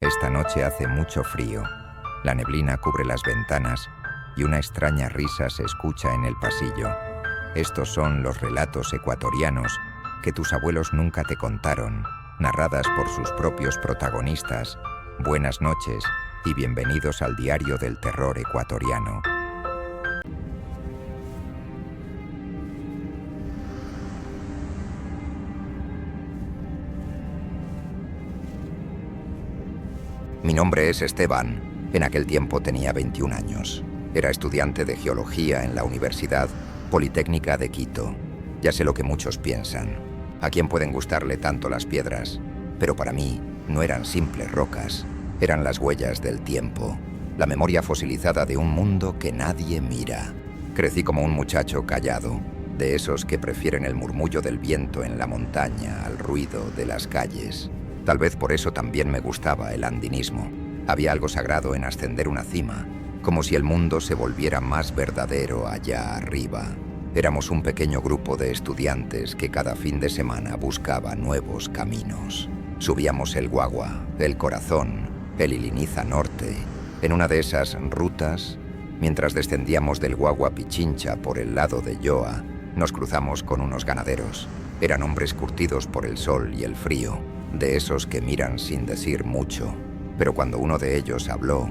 Esta noche hace mucho frío. La neblina cubre las ventanas y una extraña risa se escucha en el pasillo. Estos son los relatos ecuatorianos que tus abuelos nunca te contaron, narradas por sus propios protagonistas. Buenas noches y bienvenidos al Diario del Terror Ecuatoriano. Mi nombre es Esteban. En aquel tiempo tenía 21 años. Era estudiante de geología en la Universidad Politécnica de Quito. Ya sé lo que muchos piensan. ¿A quién pueden gustarle tanto las piedras? Pero para mí no eran simples rocas. Eran las huellas del tiempo. La memoria fosilizada de un mundo que nadie mira. Crecí como un muchacho callado, de esos que prefieren el murmullo del viento en la montaña al ruido de las calles. Tal vez por eso también me gustaba el andinismo. Había algo sagrado en ascender una cima, como si el mundo se volviera más verdadero allá arriba. Éramos un pequeño grupo de estudiantes que cada fin de semana buscaba nuevos caminos. Subíamos el Guagua, el Corazón, el Iliniza Norte. En una de esas rutas, mientras descendíamos del Guagua Pichincha por el lado de Yoa, nos cruzamos con unos ganaderos. Eran hombres curtidos por el sol y el frío, de esos que miran sin decir mucho. Pero cuando uno de ellos habló,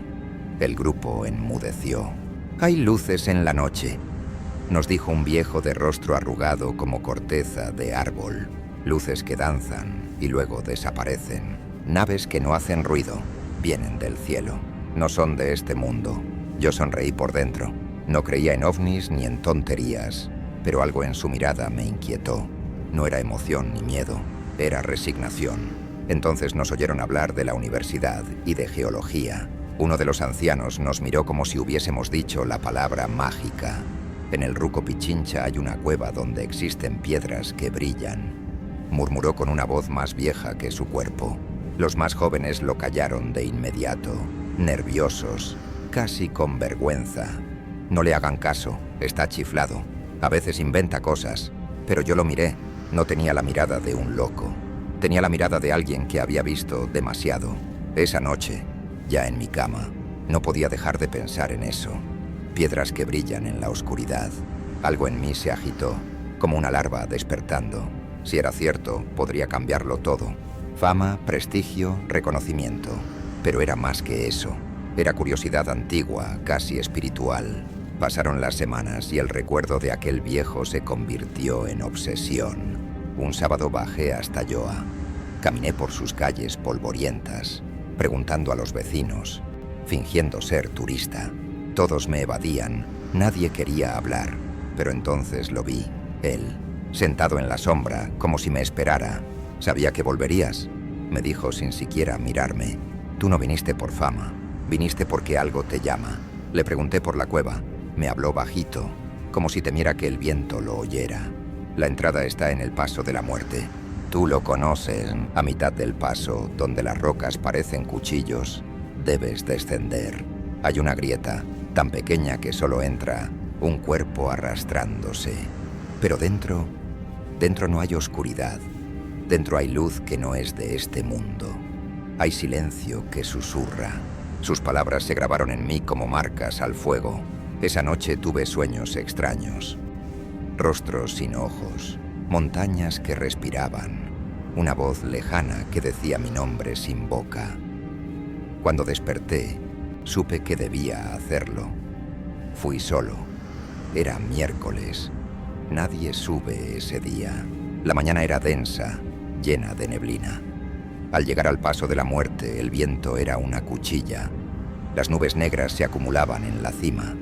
el grupo enmudeció. «Hay luces en la noche», nos dijo un viejo de rostro arrugado como corteza de árbol. Luces que danzan y luego desaparecen. Naves que no hacen ruido, vienen del cielo. No son de este mundo. Yo sonreí por dentro. No creía en ovnis ni en tonterías, pero algo en su mirada me inquietó. No era emoción ni miedo. Era resignación. Entonces nos oyeron hablar de la universidad y de geología. Uno de los ancianos nos miró como si hubiésemos dicho la palabra mágica. En el Ruco Pichincha hay una cueva donde existen piedras que brillan, murmuró con una voz más vieja que su cuerpo. Los más jóvenes lo callaron de inmediato, nerviosos, casi con vergüenza. No le hagan caso, está chiflado. A veces inventa cosas, pero yo lo miré. No tenía la mirada de un loco. Tenía la mirada de alguien que había visto demasiado. Esa noche, ya en mi cama, no podía dejar de pensar en eso. Piedras que brillan en la oscuridad. Algo en mí se agitó, como una larva despertando. Si era cierto, podría cambiarlo todo. Fama, prestigio, reconocimiento. Pero era más que eso. Era curiosidad antigua, casi espiritual. Pasaron las semanas y el recuerdo de aquel viejo se convirtió en obsesión. Un sábado bajé hasta Yoa. Caminé por sus calles polvorientas, preguntando a los vecinos, fingiendo ser turista. Todos me evadían, nadie quería hablar, pero entonces lo vi, él, sentado en la sombra, como si me esperara. «¿Sabía que volverías?», me dijo sin siquiera mirarme. «Tú no viniste por fama, viniste porque algo te llama». Le pregunté por la cueva. Me habló bajito, como si temiera que el viento lo oyera. «La entrada está en el Paso de la Muerte. Tú lo conoces, a mitad del paso, donde las rocas parecen cuchillos. Debes descender. Hay una grieta, tan pequeña que solo entra un cuerpo arrastrándose. Pero dentro no hay oscuridad. Dentro hay luz que no es de este mundo. Hay silencio que susurra». Sus palabras se grabaron en mí como marcas al fuego. Esa noche tuve sueños extraños. Rostros sin ojos, montañas que respiraban, una voz lejana que decía mi nombre sin boca. Cuando desperté, supe que debía hacerlo. Fui solo. Era miércoles. Nadie sube ese día. La mañana era densa, llena de neblina. Al llegar al Paso de la Muerte, el viento era una cuchilla. Las nubes negras se acumulaban en la cima.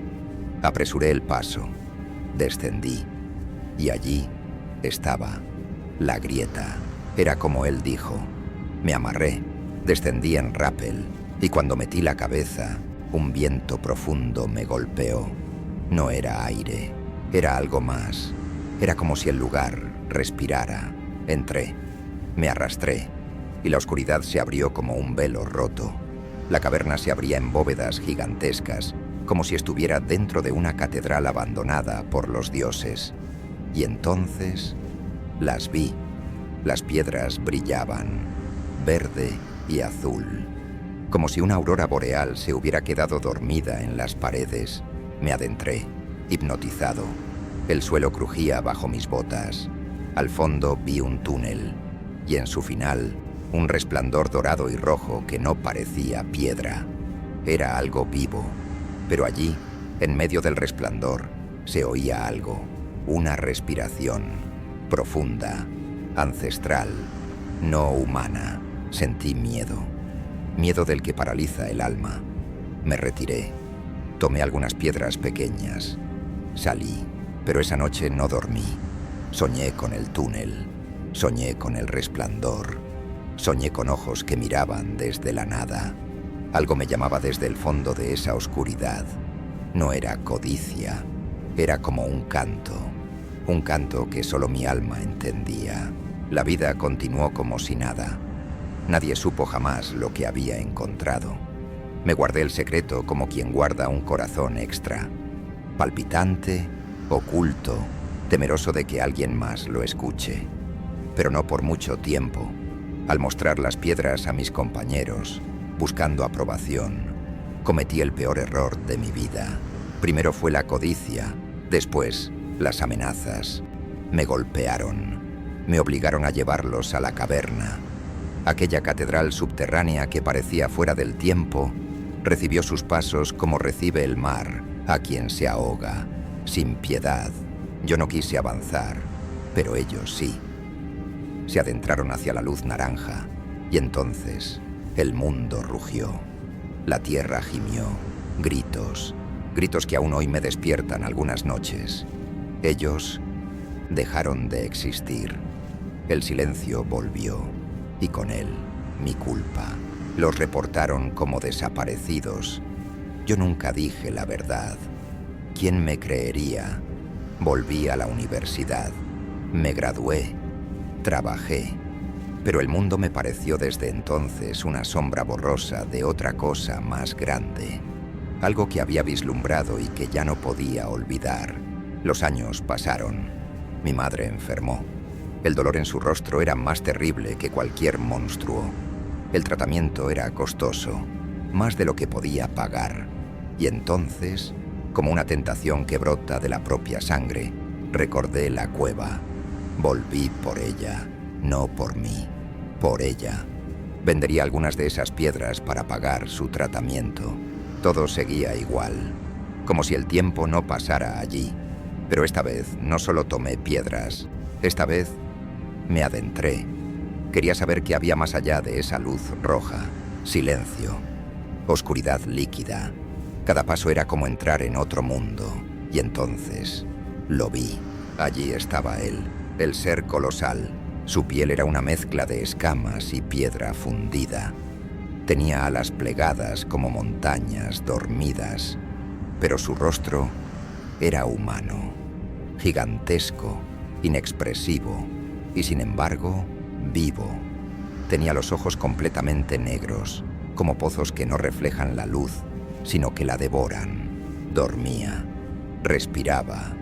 Apresuré el paso. Descendí. Y allí estaba la grieta. Era como él dijo. Me amarré, descendí en rappel, y cuando metí la cabeza, un viento profundo me golpeó. No era aire, era algo más. Era como si el lugar respirara. Entré, me arrastré, y la oscuridad se abrió como un velo roto. La caverna se abría en bóvedas gigantescas, como si estuviera dentro de una catedral abandonada por los dioses. Y entonces las vi. Las piedras brillaban, verde y azul. Como si una aurora boreal se hubiera quedado dormida en las paredes, me adentré, hipnotizado. El suelo crujía bajo mis botas. Al fondo vi un túnel, y en su final, un resplandor dorado y rojo que no parecía piedra. Era algo vivo, pero allí, en medio del resplandor, se oía algo, una respiración, profunda, ancestral, no humana. Sentí miedo, miedo del que paraliza el alma. Me retiré, tomé algunas piedras pequeñas, salí, pero esa noche no dormí. Soñé con el túnel, soñé con el resplandor, soñé con ojos que miraban desde la nada. Algo me llamaba desde el fondo de esa oscuridad. No era codicia, era como un canto que solo mi alma entendía. La vida continuó como si nada. Nadie supo jamás lo que había encontrado. Me guardé el secreto como quien guarda un corazón extra, palpitante, oculto, temeroso de que alguien más lo escuche. Pero no por mucho tiempo. Al mostrar las piedras a mis compañeros, buscando aprobación, cometí el peor error de mi vida. Primero fue la codicia, después las amenazas. Me golpearon, me obligaron a llevarlos a la caverna. Aquella catedral subterránea que parecía fuera del tiempo, recibió sus pasos como recibe el mar a quien se ahoga, sin piedad. Yo no quise avanzar, pero ellos sí. Se adentraron hacia la luz naranja, y entonces el mundo rugió. La tierra gimió, gritos que aún hoy me despiertan algunas noches. Ellos dejaron de existir. El silencio volvió, y con él mi culpa. Los reportaron como desaparecidos. Yo nunca dije la verdad. ¿Quién me creería? Volví a la universidad. Me gradué. Trabajé. Pero el mundo me pareció desde entonces una sombra borrosa de otra cosa más grande. Algo que había vislumbrado y que ya no podía olvidar. Los años pasaron. Mi madre enfermó. El dolor en su rostro era más terrible que cualquier monstruo. El tratamiento era costoso, más de lo que podía pagar. Y entonces, como una tentación que brota de la propia sangre, recordé la cueva. Volví por ella, no por mí, por ella. Vendería algunas de esas piedras para pagar su tratamiento. Todo seguía igual, como si el tiempo no pasara allí. Pero esta vez no solo tomé piedras, esta vez me adentré. Quería saber qué había más allá de esa luz roja. Silencio, oscuridad líquida. Cada paso era como entrar en otro mundo. Y entonces lo vi. Allí estaba él, el ser colosal. Su piel era una mezcla de escamas y piedra fundida. Tenía alas plegadas como montañas dormidas, pero su rostro era humano, gigantesco, inexpresivo y sin embargo vivo. Tenía los ojos completamente negros, como pozos que no reflejan la luz, sino que la devoran. Dormía, respiraba.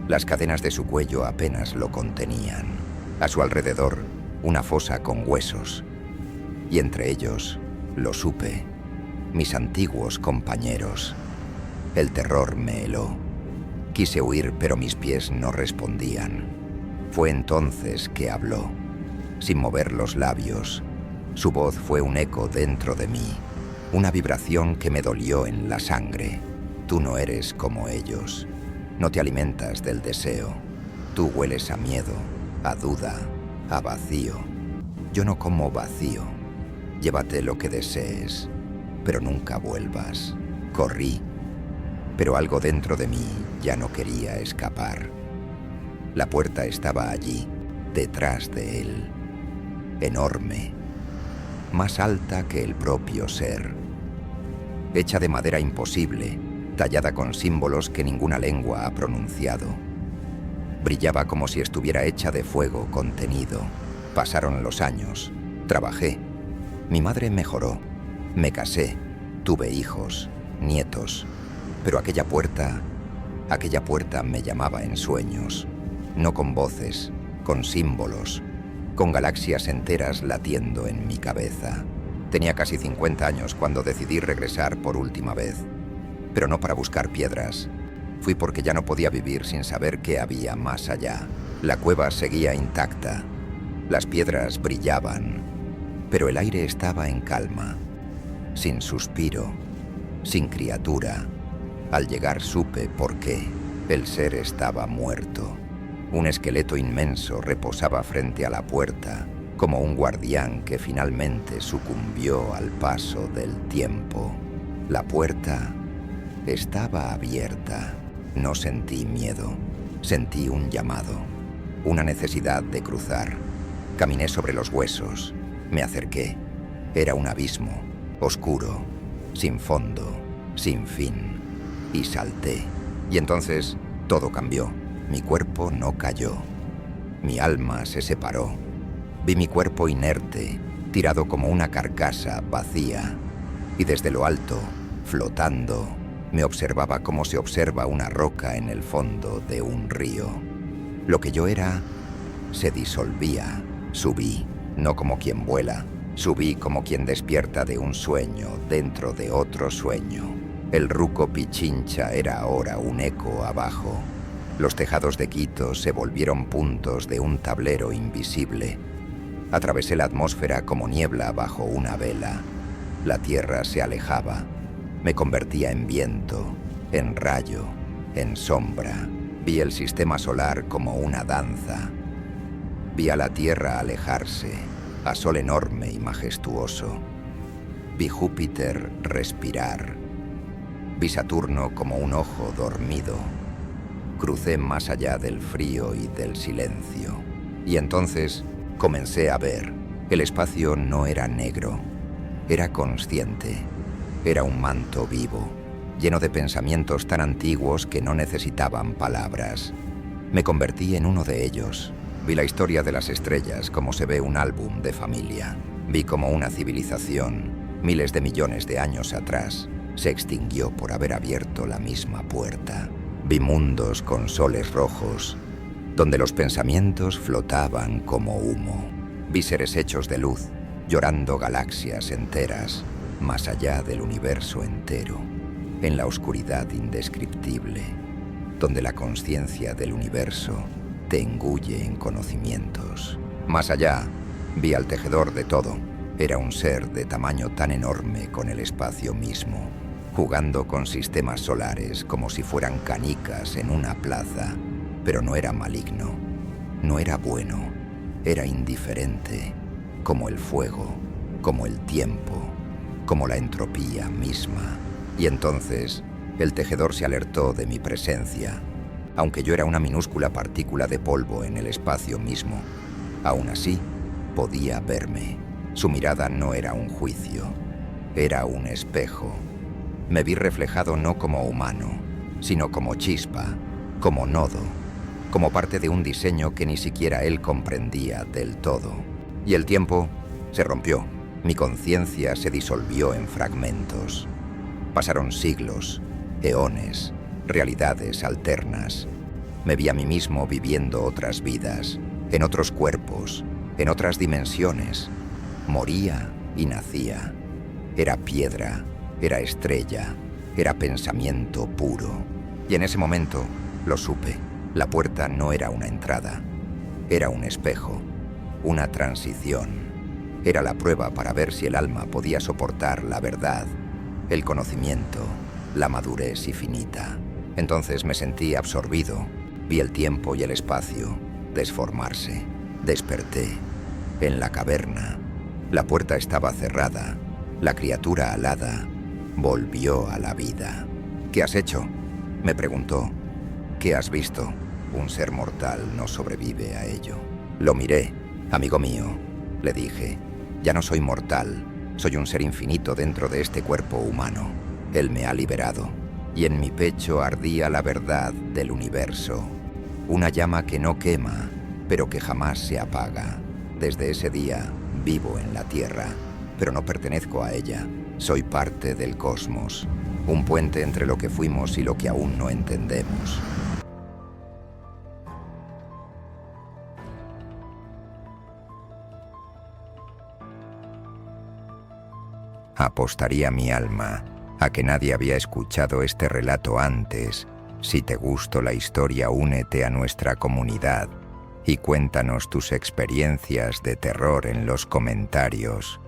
Las cadenas de su cuello apenas lo contenían. A su alrededor, una fosa con huesos. Y entre ellos, lo supe, mis antiguos compañeros. El terror me heló. Quise huir, pero mis pies no respondían. Fue entonces que habló, sin mover los labios. Su voz fue un eco dentro de mí, una vibración que me dolió en la sangre. Tú no eres como ellos. No te alimentas del deseo. Tú hueles a miedo, a duda, a vacío. Yo no como vacío. Llévate lo que desees, pero nunca vuelvas. Corrí, pero algo dentro de mí ya no quería escapar. La puerta estaba allí, detrás de él, enorme, más alta que el propio ser, hecha de madera imposible, tallada con símbolos que ninguna lengua ha pronunciado. Brillaba como si estuviera hecha de fuego contenido. Pasaron los años, trabajé. Mi madre mejoró, me casé, tuve hijos, nietos, pero aquella puerta me llamaba en sueños, no con voces, con símbolos, con galaxias enteras latiendo en mi cabeza. Tenía casi 50 años cuando decidí regresar por última vez. Pero no para buscar piedras. Fui porque ya no podía vivir sin saber qué había más allá. La cueva seguía intacta. Las piedras brillaban. Pero el aire estaba en calma. Sin suspiro. Sin criatura. Al llegar supe por qué. El ser estaba muerto. Un esqueleto inmenso reposaba frente a la puerta, como un guardián que finalmente sucumbió al paso del tiempo. La puerta estaba abierta. No sentí miedo. Sentí un llamado. Una necesidad de cruzar. Caminé sobre los huesos. Me acerqué. Era un abismo, oscuro, sin fondo, sin fin. Y salté. Y entonces todo cambió. Mi cuerpo no cayó. Mi alma se separó. Vi mi cuerpo inerte, tirado como una carcasa vacía. Y desde lo alto, flotando, me observaba como se observa una roca en el fondo de un río. Lo que yo era se disolvía. Subí, no como quien vuela. Subí como quien despierta de un sueño dentro de otro sueño. El Ruco Pichincha era ahora un eco abajo. Los tejados de Quito se volvieron puntos de un tablero invisible. Atravesé la atmósfera como niebla bajo una vela. La tierra se alejaba. Me convertía en viento, en rayo, en sombra. Vi el sistema solar como una danza. Vi a la Tierra alejarse, a Sol enorme y majestuoso. Vi Júpiter respirar. Vi Saturno como un ojo dormido. Crucé más allá del frío y del silencio. Y entonces comencé a ver. El espacio no era negro. Era consciente. Era un manto vivo, lleno de pensamientos tan antiguos que no necesitaban palabras. Me convertí en uno de ellos. Vi la historia de las estrellas como se ve un álbum de familia. Vi como una civilización, miles de millones de años atrás, se extinguió por haber abierto la misma puerta. Vi mundos con soles rojos, donde los pensamientos flotaban como humo. Vi seres hechos de luz, llorando galaxias enteras, más allá del universo entero, en la oscuridad indescriptible, donde la conciencia del universo te engulle en conocimientos. Más allá, vi al tejedor de todo. Era un ser de tamaño tan enorme con el espacio mismo, jugando con sistemas solares como si fueran canicas en una plaza, pero no era maligno, no era bueno, era indiferente, como el fuego, como el tiempo, como la entropía misma. Y entonces, el tejedor se alertó de mi presencia. Aunque yo era una minúscula partícula de polvo en el espacio mismo, aún así, podía verme. Su mirada no era un juicio, era un espejo. Me vi reflejado no como humano, sino como chispa, como nodo, como parte de un diseño que ni siquiera él comprendía del todo. Y el tiempo se rompió. Mi conciencia se disolvió en fragmentos. Pasaron siglos, eones, realidades alternas. Me vi a mí mismo viviendo otras vidas, en otros cuerpos, en otras dimensiones. Moría y nacía. Era piedra, era estrella, era pensamiento puro. Y en ese momento lo supe. La puerta no era una entrada, era un espejo, una transición. Era la prueba para ver si el alma podía soportar la verdad, el conocimiento, la madurez infinita. Entonces me sentí absorbido, vi el tiempo y el espacio desformarse. Desperté en la caverna. La puerta estaba cerrada. La criatura alada volvió a la vida. ¿Qué has hecho?, me preguntó. ¿Qué has visto? Un ser mortal no sobrevive a ello. Lo miré. Amigo mío, le dije, ya no soy mortal. Soy un ser infinito dentro de este cuerpo humano. Él me ha liberado. Y en mi pecho ardía la verdad del universo. Una llama que no quema, pero que jamás se apaga. Desde ese día vivo en la Tierra, pero no pertenezco a ella. Soy parte del cosmos, un puente entre lo que fuimos y lo que aún no entendemos. Apostaría mi alma a que nadie había escuchado este relato antes. Si te gustó la historia, únete a nuestra comunidad y cuéntanos tus experiencias de terror en los comentarios.